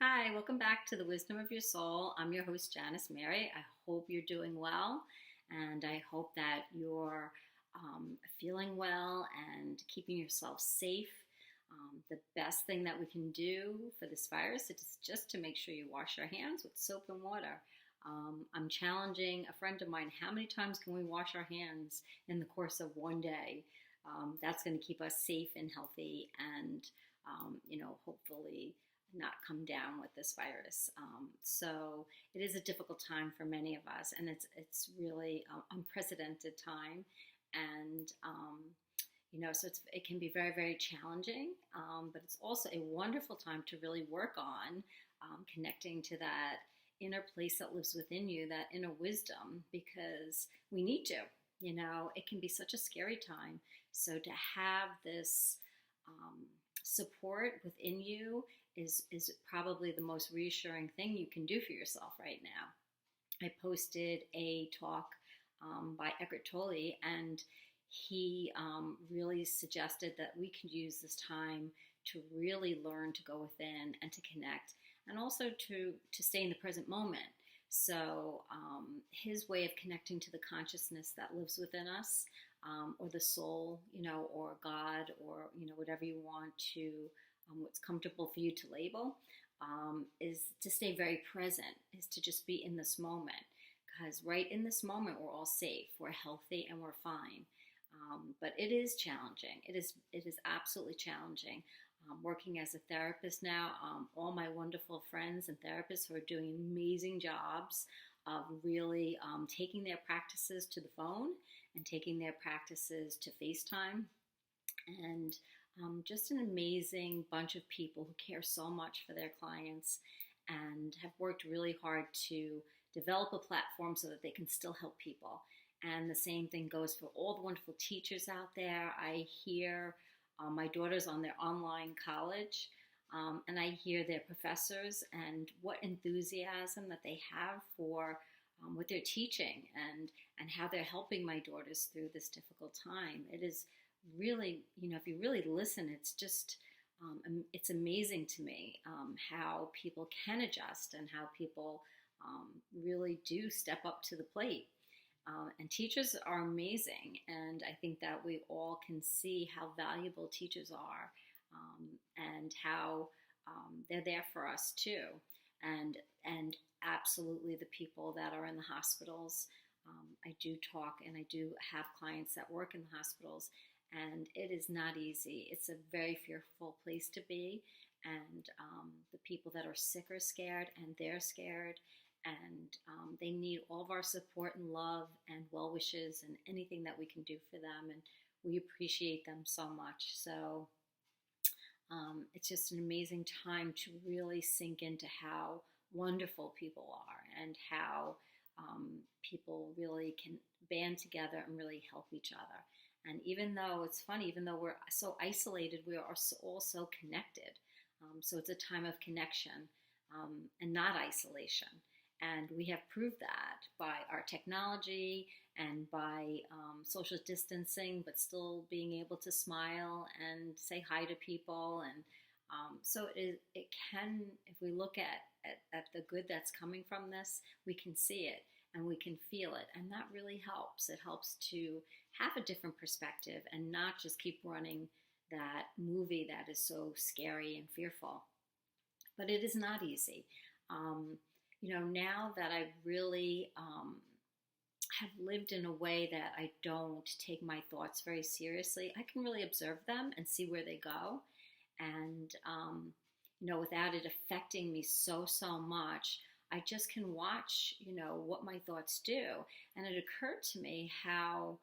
Hi, welcome back to the Wisdom of Your Soul. I'm your host, Janice Mary. I hope you're doing well, and I hope that you're feeling well and keeping yourself safe. The best thing that we can do for this virus is just to make sure you wash your hands with soap and water. I'm challenging a friend of mine, how many times can we wash our hands in the course of one day? That's going to keep us safe and healthy and, hopefully not come down with this virus. So it is a difficult time for many of us, and it's really unprecedented time, and so it can be very, very challenging, but it's also a wonderful time to really work on connecting to that inner place that lives within you, that inner wisdom, because we need to. It can be such a scary time. So to have this support within you is probably the most reassuring thing you can do for yourself right now. I posted a talk by Eckhart Tolle, and he really suggested that we can use this time to really learn to go within and to connect, and also to stay in the present moment. So his way of connecting to the consciousness that lives within us, or the soul, or God, or whatever you want to, what's comfortable for you to label, is to stay very present, is to just be in this moment. Because right in this moment, we're all safe, we're healthy, and we're fine. But it is challenging. It is absolutely challenging. Working as a therapist now, all my wonderful friends and therapists who are doing amazing jobs of really taking their practices to the phone and taking their practices to FaceTime, and just an amazing bunch of people who care so much for their clients and have worked really hard to develop a platform so that they can still help people. And the same thing goes for all the wonderful teachers out there. I hear my daughter's on their online college, and I hear their professors and what enthusiasm that they have for what they're teaching, and how they're helping my daughters through this difficult time. It is really, if you really listen, it's just, it's amazing to me how people can adjust and how people really do step up to the plate. And teachers are amazing, and I think that we all can see how valuable teachers are, and how they're there for us too. And absolutely the people that are in the hospitals. I do talk, and I do have clients that work in the hospitals, and it is not easy. It's a very fearful place to be, and the people that are sick are scared, and they're scared, and they need all of our support and love and well wishes and anything that we can do for them, and we appreciate them so much. So it's just an amazing time to really sink into how wonderful people are, and how people really can band together and really help each other. And even though it's funny, even though we're so isolated, we are all so connected. So it's a time of connection, and not isolation. And we have proved that by our technology and by social distancing, but still being able to smile and say hi to people. And so it can, if we look at the good that's coming from this, we can see it and we can feel it. And that really helps. It helps to have a different perspective and not just keep running that movie that is so scary and fearful. But it is not easy. Now that I really have lived in a way that I don't take my thoughts very seriously, I can really observe them and see where they go. And, without it affecting me so much, I just can watch, what my thoughts do. And it occurred to me how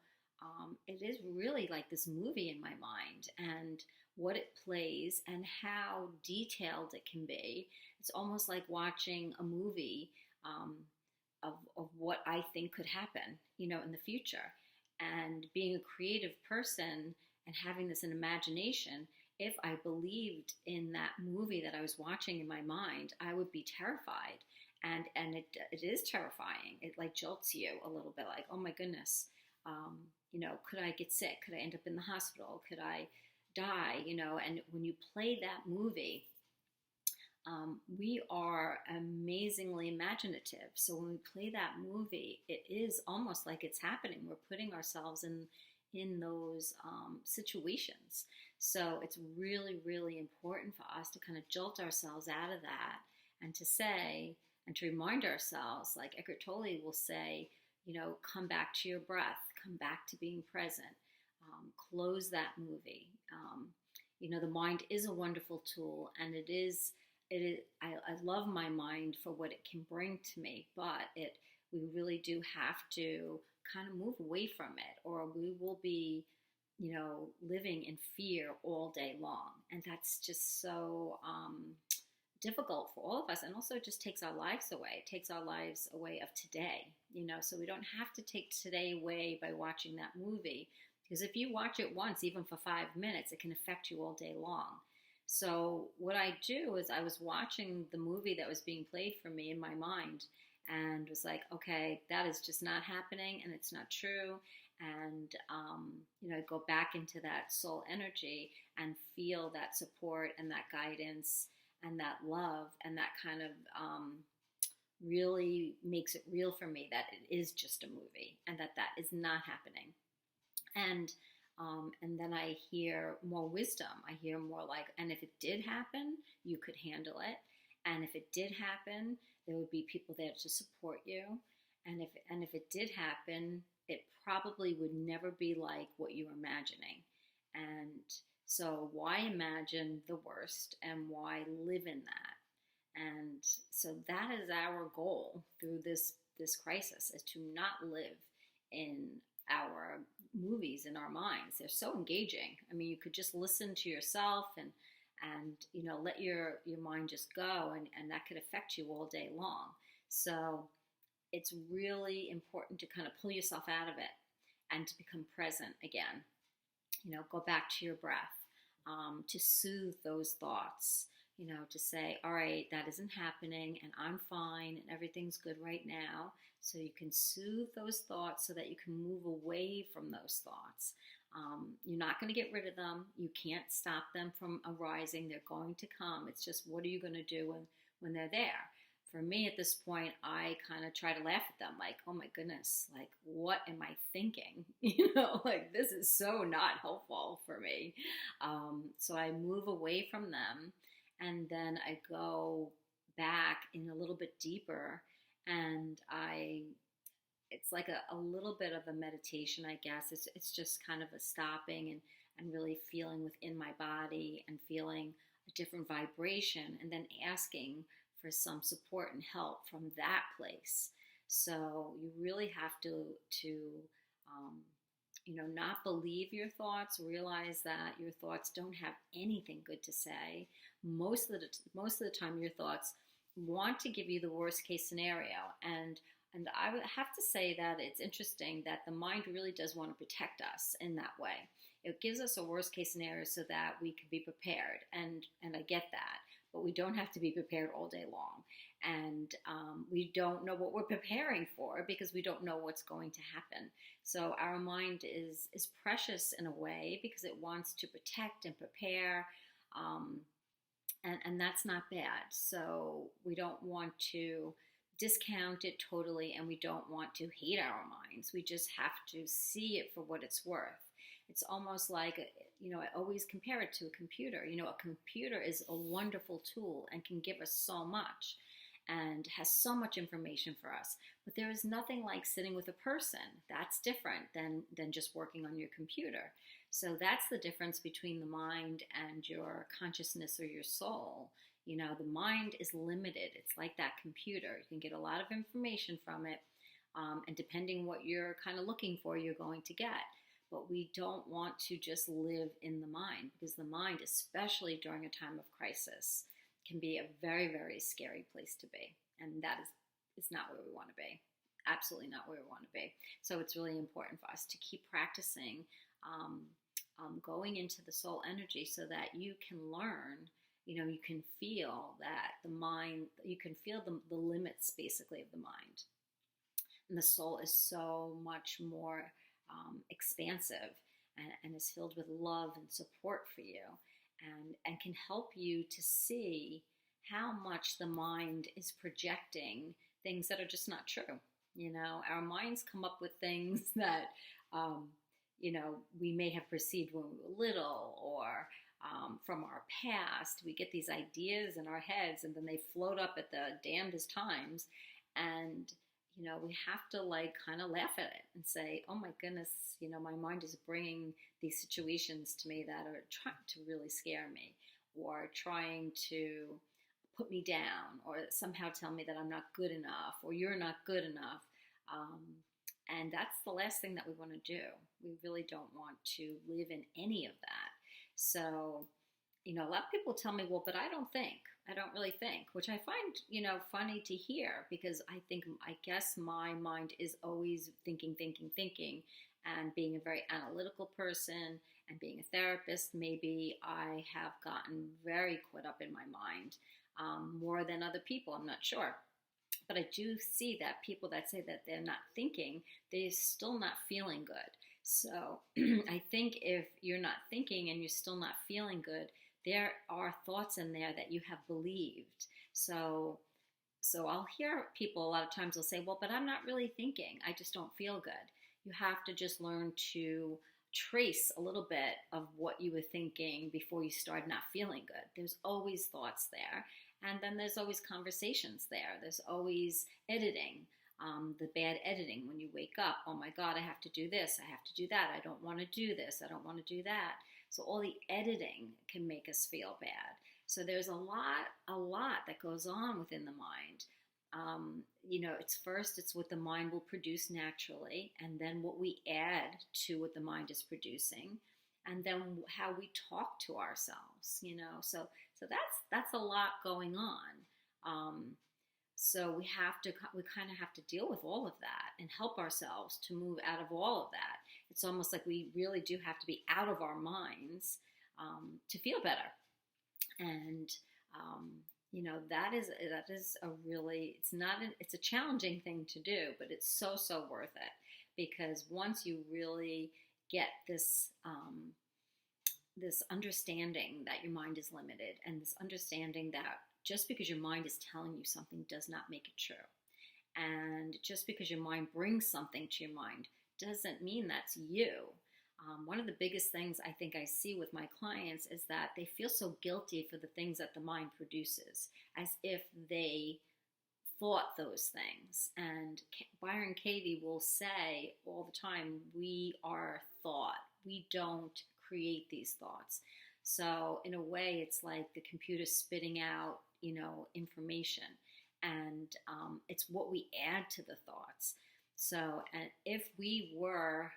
it is really like this movie in my mind, and what it plays and how detailed it can be. It's almost like watching a movie of what I think could happen, in the future. And being a creative person and having this in imagination, if I believed in that movie that I was watching in my mind, I would be terrified. And it is terrifying. It like jolts you a little bit, like, oh my goodness, could I get sick? Could I end up in the hospital? Could I die? And when you play that movie, We are amazingly imaginative. So when we play that movie, it is almost like it's happening. We're putting ourselves in those situations. So it's really, really important for us to kind of jolt ourselves out of that and to say and to remind ourselves, like Eckhart Tolle will say, come back to your breath, come back to being present, close that movie. The mind is a wonderful tool, and it is. I love my mind for what it can bring to me, but we really do have to kind of move away from it, or we will be, living in fear all day long, and that's just so difficult for all of us, and also it just takes our lives away. It takes our lives away of today, so we don't have to take today away by watching that movie, because if you watch it once, even for 5 minutes, it can affect you all day long. So what I do is I was watching the movie that was being played for me in my mind and was like, okay, that is just not happening and it's not true. And, go back into that soul energy and feel that support and that guidance and that love, and that kind of really makes it real for me that it is just a movie and that is not happening. And then I hear more wisdom. I hear more like, and if it did happen, you could handle it. And if it did happen, there would be people there to support you. And if it did happen, it probably would never be like what you were imagining. And so why imagine the worst, and why live in that? And so that is our goal through this crisis, is to not live in our movies in our minds. They're so engaging. I mean, you could just listen to yourself and let your mind just go, and that could affect you all day long. So it's really important to kind of pull yourself out of it and to become present again. Go back to your breath, to soothe those thoughts, to say, all right, that isn't happening and I'm fine and everything's good right now. So you can soothe those thoughts so that you can move away from those thoughts. You're not going to get rid of them. You can't stop them from arising. They're going to come. It's just, what are you going to do when they're there? For me at this point, I kind of try to laugh at them, like, oh my goodness, like, what am I thinking? Like, this is so not helpful for me. So I move away from them, and then I go back in a little bit deeper, and it's like a little bit of a meditation, I guess. It's just kind of a stopping and really feeling within my body and feeling a different vibration, and then asking for some support and help from that place. So you really have to not believe your thoughts. Realize that your thoughts don't have anything good to say. Most of the time, your thoughts want to give you the worst case scenario. And I would have to say that it's interesting that the mind really does want to protect us in that way. It gives us a worst case scenario so that we can be prepared. And I get that. But we don't have to be prepared all day long. And we don't know what we're preparing for because we don't know what's going to happen. So our mind is precious in a way because it wants to protect and prepare. And that's not bad. So we don't want to discount it totally, and we don't want to hate our minds. We just have to see it for what it's worth. It's almost like, I always compare it to a computer. A computer is a wonderful tool and can give us so much and has so much information for us. But there is nothing like sitting with a person. That's different than just working on your computer. So that's the difference between the mind and your consciousness or your soul. The mind is limited. It's like that computer. You can get a lot of information from it, and depending what you're kind of looking for, you're going to get. But we don't want to just live in the mind, because the mind, especially during a time of crisis, can be a very, very scary place to be. And that is not where we want to be. Absolutely not where we want to be. So it's really important for us to keep practicing going into the soul energy so that you can learn, you can feel that the mind, you can feel the limits basically of the mind. And the soul is so much more expansive and is filled with love and support for you, and can help you to see how much the mind is projecting things that are just not true. Our minds come up with things that, um, we may have perceived when we were little, or from our past. We get these ideas in our heads, and then they float up at the damnedest times. And, we have to like kind of laugh at it and say, oh my goodness, my mind is bringing these situations to me that are trying to really scare me, or trying to put me down, or somehow tell me that I'm not good enough, or you're not good enough. Um, and that's the last thing that we want to do. We really don't want to live in any of that. So, a lot of people tell me, well, but I don't think. I don't really think, which I find, funny to hear, because I guess my mind is always thinking, thinking, thinking. And being a very analytical person and being a therapist, maybe I have gotten very caught up in my mind, more than other people. I'm not sure. But I do see that people that say that they're not thinking, they're still not feeling good. So I think if you're not thinking and you're still not feeling good, there are thoughts in there that you have believed. So I'll hear people a lot of times will say, well, but I'm not really thinking. I just don't feel good. You have to just learn to trace a little bit of what you were thinking before you start not feeling good. There's always thoughts there. And then there's always conversations there. There's always editing, the bad editing when you wake up. Oh my God, I have to do this. I have to do that. I don't want to do this. I don't want to do that. So all the editing can make us feel bad. So there's a lot that goes on within the mind. It's what the mind will produce naturally, and then what we add to what the mind is producing, and then how we talk to ourselves. So that's a lot going on. So we kind of have to deal with all of that and help ourselves to move out of all of that. It's almost like we really do have to be out of our minds, to feel better. And that is a really, it's a challenging thing to do, but it's so worth it, because once you really get this understanding that your mind is limited, and this understanding that just because your mind is telling you something does not make it true, and just because your mind brings something to your mind doesn't mean that's you. One of the biggest things I think I see with my clients is that they feel so guilty for the things that the mind produces, as if they thought those things. And Byron Katie will say all the time, we are thought. We don't create these thoughts. So in a way, it's like the computer spitting out, information. And it's what we add to the thoughts. So, and if we were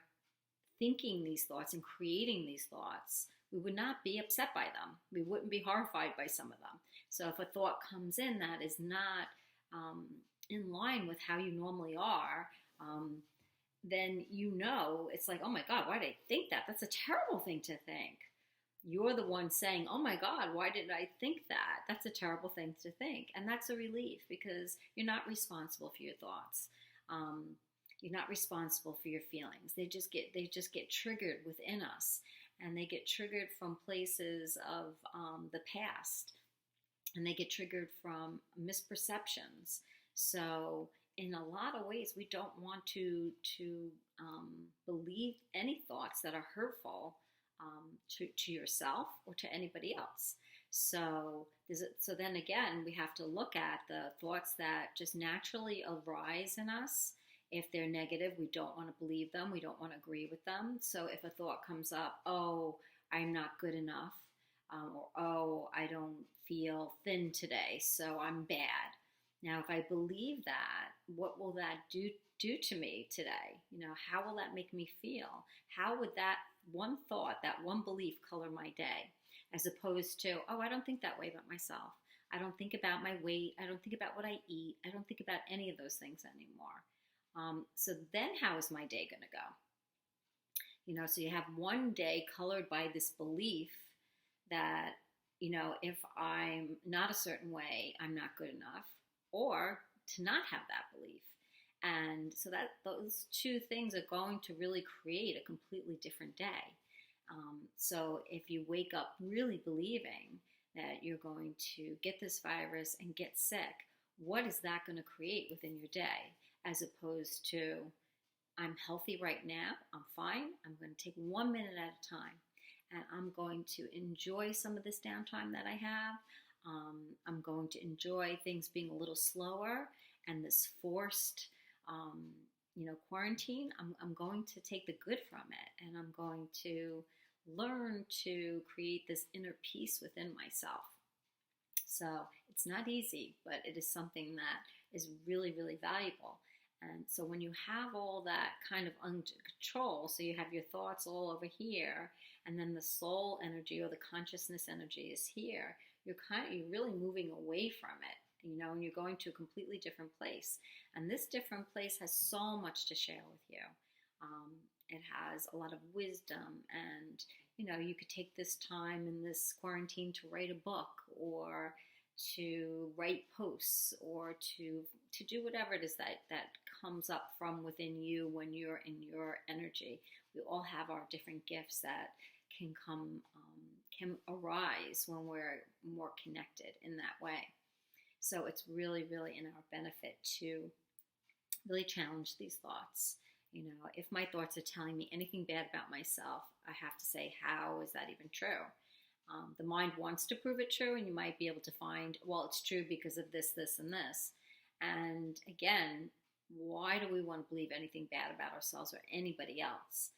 thinking these thoughts and creating these thoughts, we would not be upset by them. We wouldn't be horrified by some of them. So if a thought comes in that is not in line with how you normally are, then it's like, oh my God, why did I think that? That's a terrible thing to think. You're the one saying, oh my God, why did I think that? That's a terrible thing to think. And that's a relief, because you're not responsible for your thoughts. You're not responsible for your feelings. They just get triggered within us, and they get triggered from places of the past, and they get triggered from misperceptions. So in a lot of ways, we don't want to believe any thoughts that are hurtful to yourself or to anybody else. So then again, we have to look at the thoughts that just naturally arise in us. If they're negative, we don't want to believe them. We don't want to agree with them. So if a thought comes up, oh, I'm not good enough, or oh, I don't feel thin today, so I'm bad. Now, if I believe that, what will that do to me today? How will that make me feel? How would that one thought, that one belief color my day? As opposed to, oh, I don't think that way about myself. I don't think about my weight. I don't think about what I eat. I don't think about any of those things anymore. So then how is my day going to go? So you have one day colored by this belief that, if I'm not a certain way, I'm not good enough, or to not have that belief. And so that those two things are going to really create a completely different day. So if you wake up really believing that you're going to get this virus and get sick, what is that going to create within your day? As opposed to, I'm healthy right now, I'm fine, I'm going to take 1 minute at a time, and I'm going to enjoy some of this downtime that I have. I'm going to enjoy things being a little slower, and this forced, um, quarantine. I'm going to take the good from it, and I'm going to learn to create this inner peace within myself. So it's not easy, but it is something that is really, really valuable. And so when you have all that kind of under control, so you have your thoughts all over here, and then the soul energy or the consciousness energy is here, you're really moving away from it, and you're going to a completely different place. And this different place has so much to share with you. It has a lot of wisdom, and you could take this time in this quarantine to write a book, or to write posts, or to do whatever it is that comes up from within you when you're in your energy. We all have our different gifts that can can arise when we're more connected in that way. So it's really, really in our benefit to really challenge these thoughts. If my thoughts are telling me anything bad about myself, I have to say, how is that even true? The mind wants to prove it true, and you might be able to find, well, it's true because of this, this, and this. And again, why do we want to believe anything bad about ourselves or anybody else?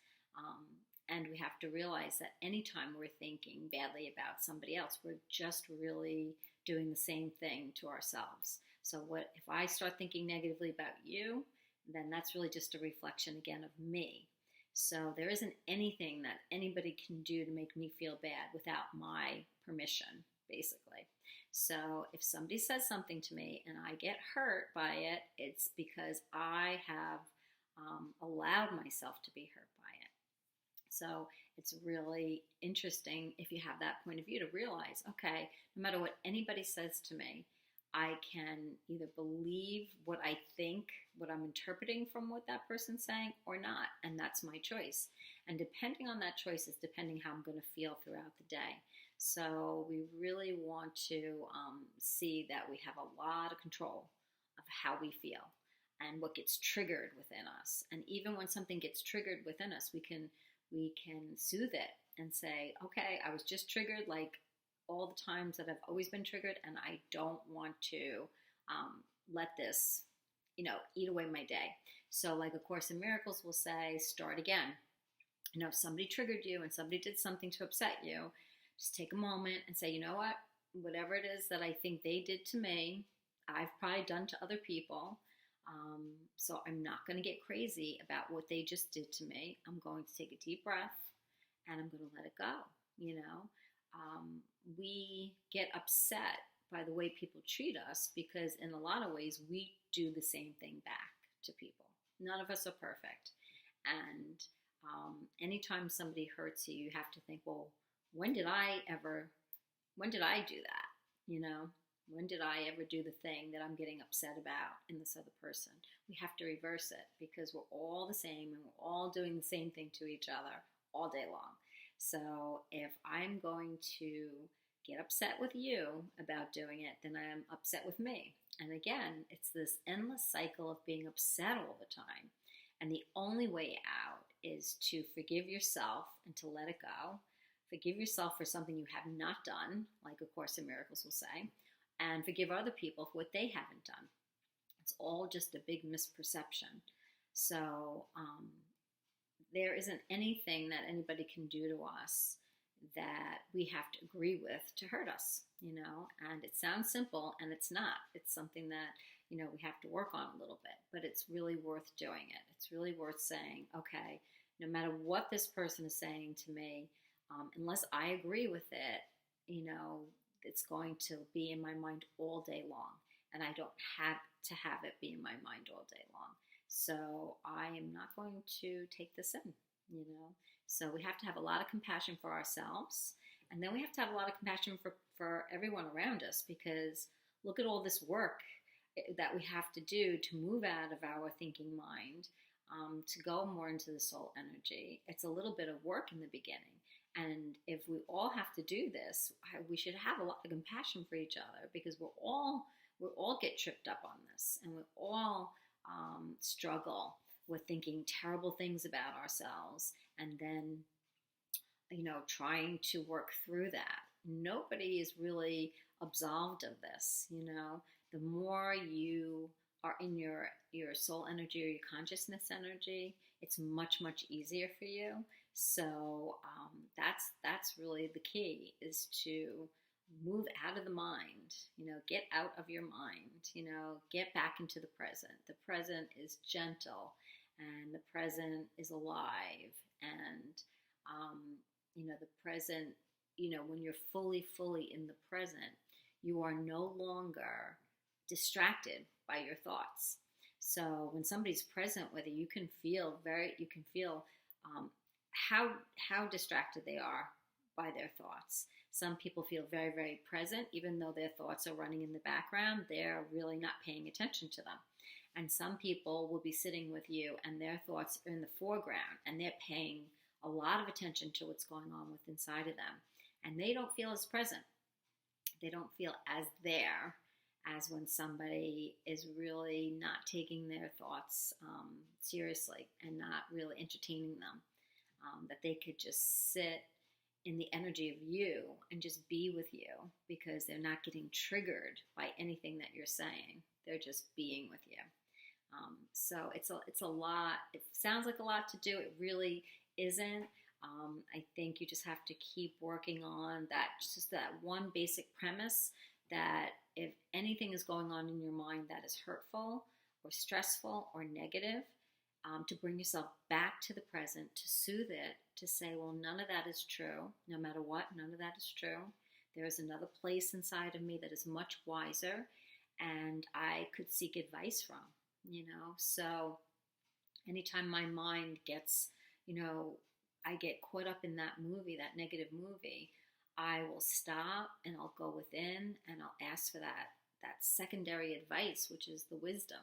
And we have to realize that anytime we're thinking badly about somebody else, we're just really doing the same thing to ourselves. So if I start thinking negatively about you, then that's really just a reflection again of me. So there isn't anything that anybody can do to make me feel bad without my permission, basically. So if somebody says something to me and I get hurt by it, it's because I have allowed myself to be hurt by it. So it's really interesting if you have that point of view to realize, okay, no matter what anybody says to me, I can either believe what I think, what I'm interpreting from what that person's saying, or not. And that's my choice. And depending on that choice is depending how I'm going to feel throughout the day. So we really want to see that we have a lot of control of how we feel and what gets triggered within us. And even when something gets triggered within us, we can soothe it and say, okay, I was just triggered like all the times that I've always been triggered, and I don't want to let this, eat away my day. So like A Course in Miracles will say, start again. If somebody triggered you and somebody did something to upset you, just take a moment and say, you know what, whatever it is that I think they did to me, I've probably done to other people. So I'm not going to get crazy about what they just did to me. I'm going to take a deep breath and I'm going to let it go. We get upset by the way people treat us because in a lot of ways we do the same thing back to people. None of us are perfect. And anytime somebody hurts you, you have to think, well, when did I do that? When did I ever do the thing that I'm getting upset about in this other person? We have to reverse it because we're all the same and we're all doing the same thing to each other all day long. So if I'm going to get upset with you about doing it, then I'm upset with me. And again, it's this endless cycle of being upset all the time. And the only way out is to forgive yourself and to let it go. Forgive yourself for something you have not done, like A Course in Miracles will say, and forgive other people for what they haven't done. It's all just a big misperception. So there isn't anything that anybody can do to us that we have to agree with to hurt us, and it sounds simple and it's not. It's something that, we have to work on a little bit, but it's really worth doing it. It's really worth saying, okay, no matter what this person is saying to me, unless I agree with it, it's going to be in my mind all day long, and I don't have to have it be in my mind all day long. So I am not going to take this in, So we have to have a lot of compassion for ourselves, and then we have to have a lot of compassion for everyone around us, because look at all this work that we have to do to move out of our thinking mind, to go more into the soul energy. It's a little bit of work in the beginning. And if we all have to do this, we should have a lot of compassion for each other, because we all get tripped up on this, and we all struggle with thinking terrible things about ourselves, and then trying to work through that. Nobody is really absolved of this. The more you are in your soul energy or your consciousness energy, it's much, much easier for you. So that's really the key, is to move out of the mind. Get out of your mind. Get back into the present. The present is gentle, and the present is alive, and the present, when you're fully in the present, you are no longer distracted by your thoughts. So when somebody's present with you, you can feel how distracted they are by their thoughts. Some people feel very, very present, even though their thoughts are running in the background. They're really not paying attention to them. And some people will be sitting with you and their thoughts are in the foreground, and they're paying a lot of attention to what's going on with inside of them. And they don't feel as present. They don't feel as there as when somebody is really not taking their thoughts seriously and not really entertaining them. That they could just sit in the energy of you and just be with you, because they're not getting triggered by anything that you're saying. They're just being with you. So it's a lot. It sounds like a lot to do. It really isn't. I think you just have to keep working on that, just that one basic premise, that if anything is going on in your mind that is hurtful or stressful or negative, to bring yourself back to the present, to soothe it, to say, well, none of that is true. No matter what, none of that is true. There is another place inside of me that is much wiser, and I could seek advice from. So anytime my mind gets, I get caught up in that movie, that negative movie, I will stop and I'll go within and I'll ask for that secondary advice, which is the wisdom.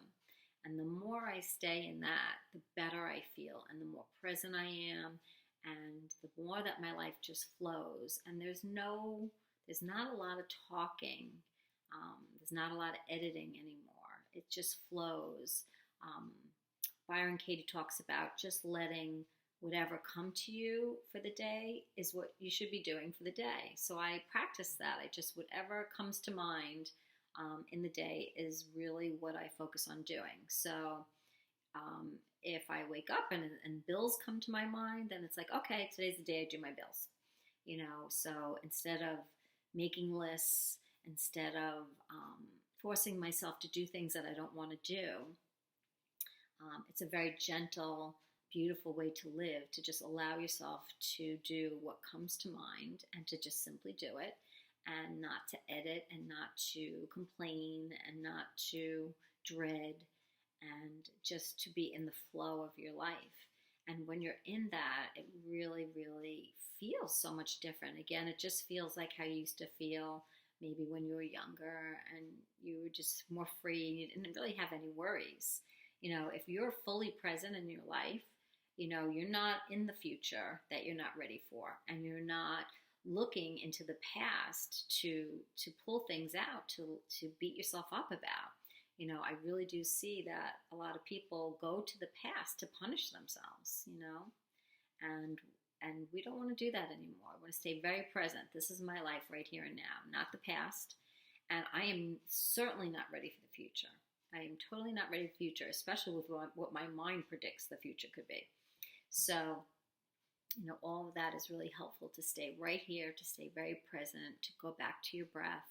And the more I stay in that, the better I feel, and the more present I am, and the more that my life just flows. And there's not a lot of talking. There's not a lot of editing anymore. It just flows. Byron Katie talks about just letting whatever come to you for the day is what you should be doing for the day. So I practice that. Whatever comes to mind in the day is really what I focus on doing. So if I wake up and bills come to my mind, then it's like, okay, today's the day I do my bills. So instead of making lists, instead of forcing myself to do things that I don't want to do, it's a very gentle, beautiful way to live, to just allow yourself to do what comes to mind and to just simply do it, and not to edit, and not to complain, and not to dread, and just to be in the flow of your life. And when you're in that, it really, really feels so much different. Again, it just feels like how you used to feel maybe when you were younger and you were just more free and you didn't really have any worries. If you're fully present in your life, you're not in the future that you're not ready for, and you're not looking into the past to pull things out, to beat yourself up about. I really do see that a lot of people go to the past to punish themselves, and we don't want to do that anymore. We want to stay very present. This is my life right here and now, not the past. And I am certainly not ready for the future. I am totally not ready for the future, especially with what my mind predicts the future could be. So, all of that is really helpful, to stay right here, to stay very present, to go back to your breath,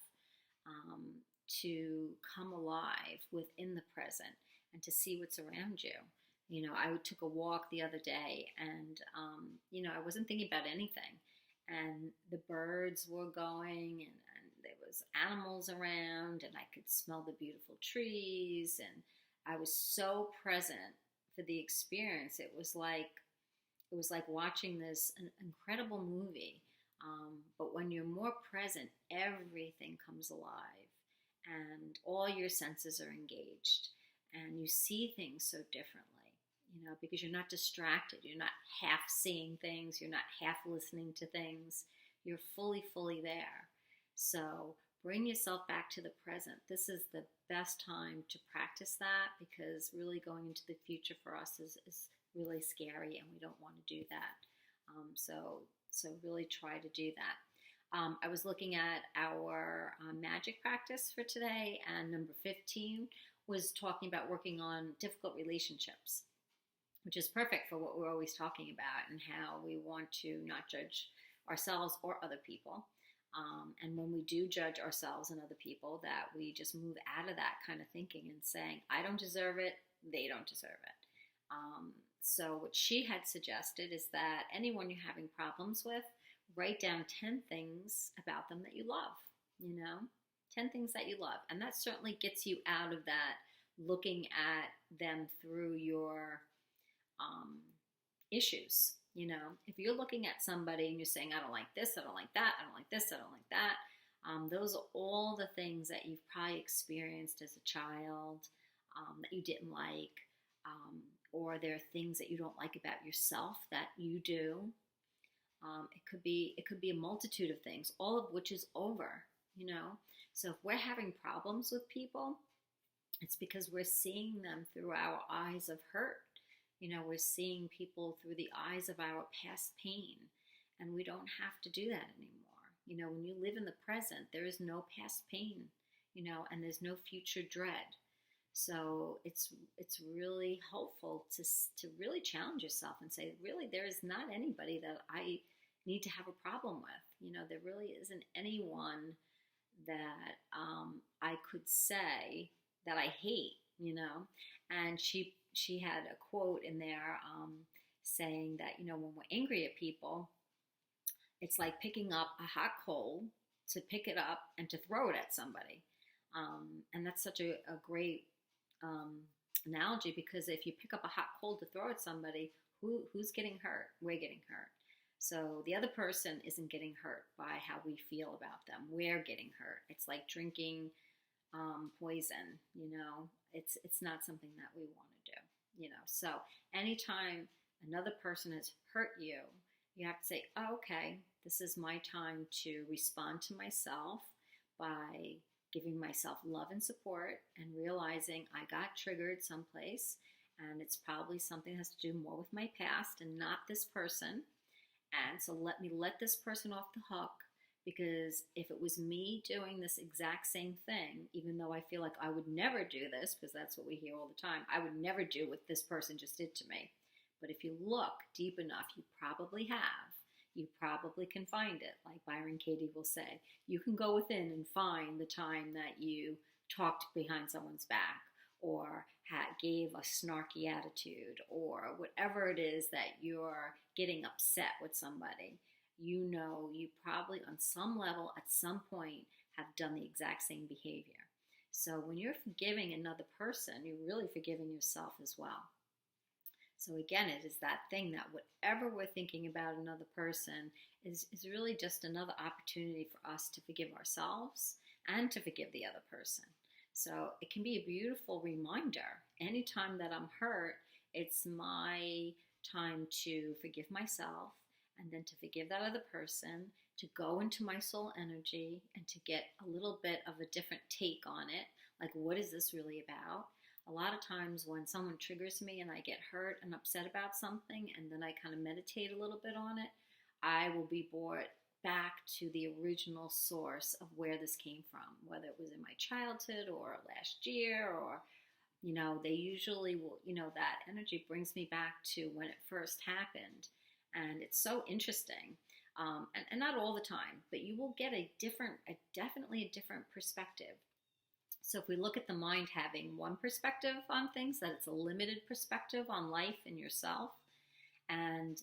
to come alive within the present, and to see what's around you. I took a walk the other day, and, I wasn't thinking about anything. And the birds were going, and there was animals around, and I could smell the beautiful trees, and I was so present for the experience. It was like watching this incredible movie. But when you're more present, everything comes alive, and all your senses are engaged, and you see things so differently. because you're not distracted. You're not half seeing things. You're not half listening to things. You're fully, fully there. So bring yourself back to the present. This is the best time to practice that, because really going into the future for us is really scary, and we don't want to do that. So really try to do that. I was looking at our magic practice for today, and number 15 was talking about working on difficult relationships, which is perfect for what we're always talking about and how we want to not judge ourselves or other people. And when we do judge ourselves and other people, that we just move out of that kind of thinking and saying, I don't deserve it, they don't deserve it. So what she had suggested is that anyone you're having problems with, write down 10 things about them that you love, 10 things that you love. And that certainly gets you out of that looking at them through your issues. If you're looking at somebody and you're saying, I don't like this, I don't like that, I don't like this, I don't like that, those are all the things that you've probably experienced as a child that you didn't like, or there are things that you don't like about yourself that you do. It could be a multitude of things, all of which is over. So if we're having problems with people, it's because we're seeing them through our eyes of hurt. We're seeing people through the eyes of our past pain, and we don't have to do that anymore. When you live in the present, there is no past pain, and there's no future dread. So it's really helpful to really challenge yourself and say, really, there is not anybody that I need to have a problem with. There really isn't anyone that I could say that I hate, And she had a quote in there saying that, when we're angry at people, it's like picking up a hot coal, to pick it up and to throw it at somebody. And that's such a great analogy, because if you pick up a hot coal to throw at somebody, who's getting hurt? We're getting hurt. So the other person isn't getting hurt by how we feel about them. We're getting hurt. It's like drinking poison. It's not something that we want to do. So anytime another person has hurt you, you have to say, oh, okay, this is my time to respond to myself by giving myself love and support, and realizing I got triggered someplace, and it's probably something that has to do more with my past and not this person. And so let me let this person off the hook, because if it was me doing this exact same thing, even though I feel like I would never do this, because that's what we hear all the time, I would never do what this person just did to me. But if you look deep enough, you probably have. You probably can find it. Like Byron Katie will say, you can go within and find the time that you talked behind someone's back, or gave a snarky attitude, or whatever it is that you're getting upset with somebody. You probably on some level at some point have done the exact same behavior. So when you're forgiving another person, you're really forgiving yourself as well. So again, it is that thing that whatever we're thinking about another person is really just another opportunity for us to forgive ourselves and to forgive the other person. So it can be a beautiful reminder. Anytime that I'm hurt, it's my time to forgive myself, and then to forgive that other person, to go into my soul energy and to get a little bit of a different take on it. Like, what is this really about? A lot of times when someone triggers me and I get hurt and upset about something, and then I kind of meditate a little bit on it, I will be brought back to the original source of where this came from, whether it was in my childhood or last year, or, they usually will, that energy brings me back to when it first happened. And it's so interesting. And not all the time, but you will get definitely a different perspective. So if we look at the mind having one perspective on things, that it's a limited perspective on life and yourself, and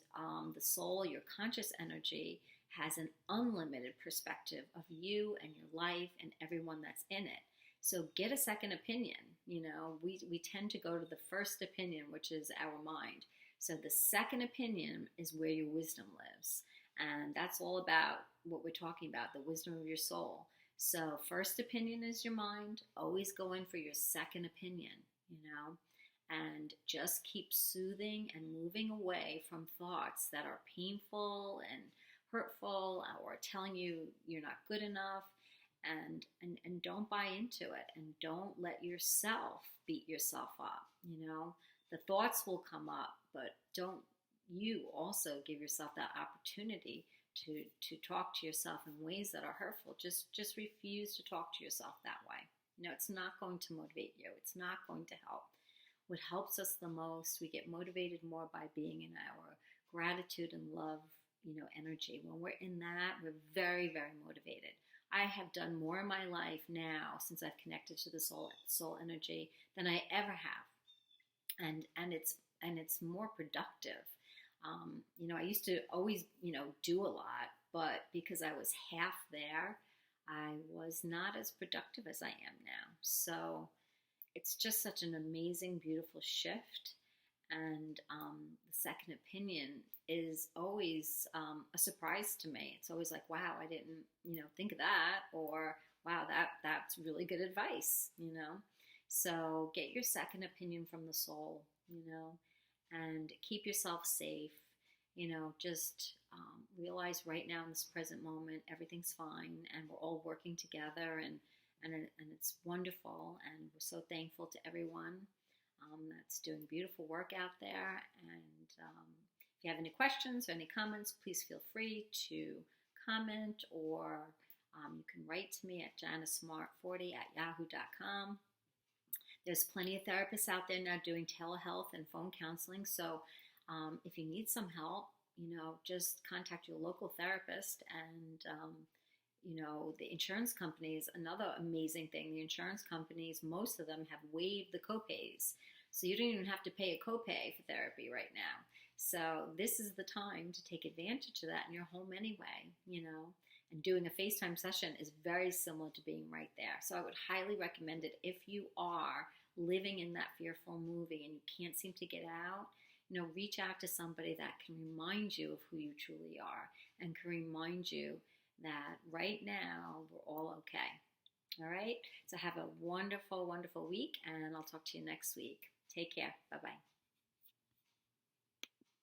the soul, your conscious energy, has an unlimited perspective of you and your life and everyone that's in it. So get a second opinion. We tend to go to the first opinion, which is our mind. So the second opinion is where your wisdom lives. And that's all about what we're talking about, the wisdom of your soul. So first opinion is your mind. Always go in for your second opinion, and just keep soothing and moving away from thoughts that are painful and hurtful or telling you you're not good enough, and don't buy into it, and don't let yourself beat yourself up. The thoughts will come up, but don't you also give yourself that opportunity to talk to yourself in ways that are hurtful. Just refuse to talk to yourself that way. It's not going to motivate you. It's not going to help. What helps us the most, we get motivated more by being in our gratitude and love, energy. When we're in that, we're very, very motivated. I have done more in my life now since I've connected to the soul energy than I ever have, and it's more productive. I used to always, do a lot, but because I was half there, I was not as productive as I am now. So it's just such an amazing, beautiful shift. And the second opinion is always a surprise to me. It's always like, wow, I didn't, think of that, or wow, that's really good advice. So get your second opinion from the soul, and keep yourself safe. Just realize right now in this present moment, everything's fine, and we're all working together, and it's wonderful, and we're so thankful to everyone that's doing beautiful work out there. And if you have any questions or any comments, please feel free to comment, or you can write to me at janissmart40@yahoo.com. There's plenty of therapists out there now doing telehealth and phone counseling. So if you need some help, just contact your local therapist. And, the insurance companies, another amazing thing, the insurance companies, most of them have waived the copays. So you don't even have to pay a copay for therapy right now. So this is the time to take advantage of that in your home anyway, and doing a FaceTime session is very similar to being right there. So I would highly recommend it if you are living in that fearful movie and you can't seem to get out. Reach out to somebody that can remind you of who you truly are, and can remind you that right now we're all okay. All right? So have a wonderful, wonderful week, and I'll talk to you next week. Take care. Bye-bye.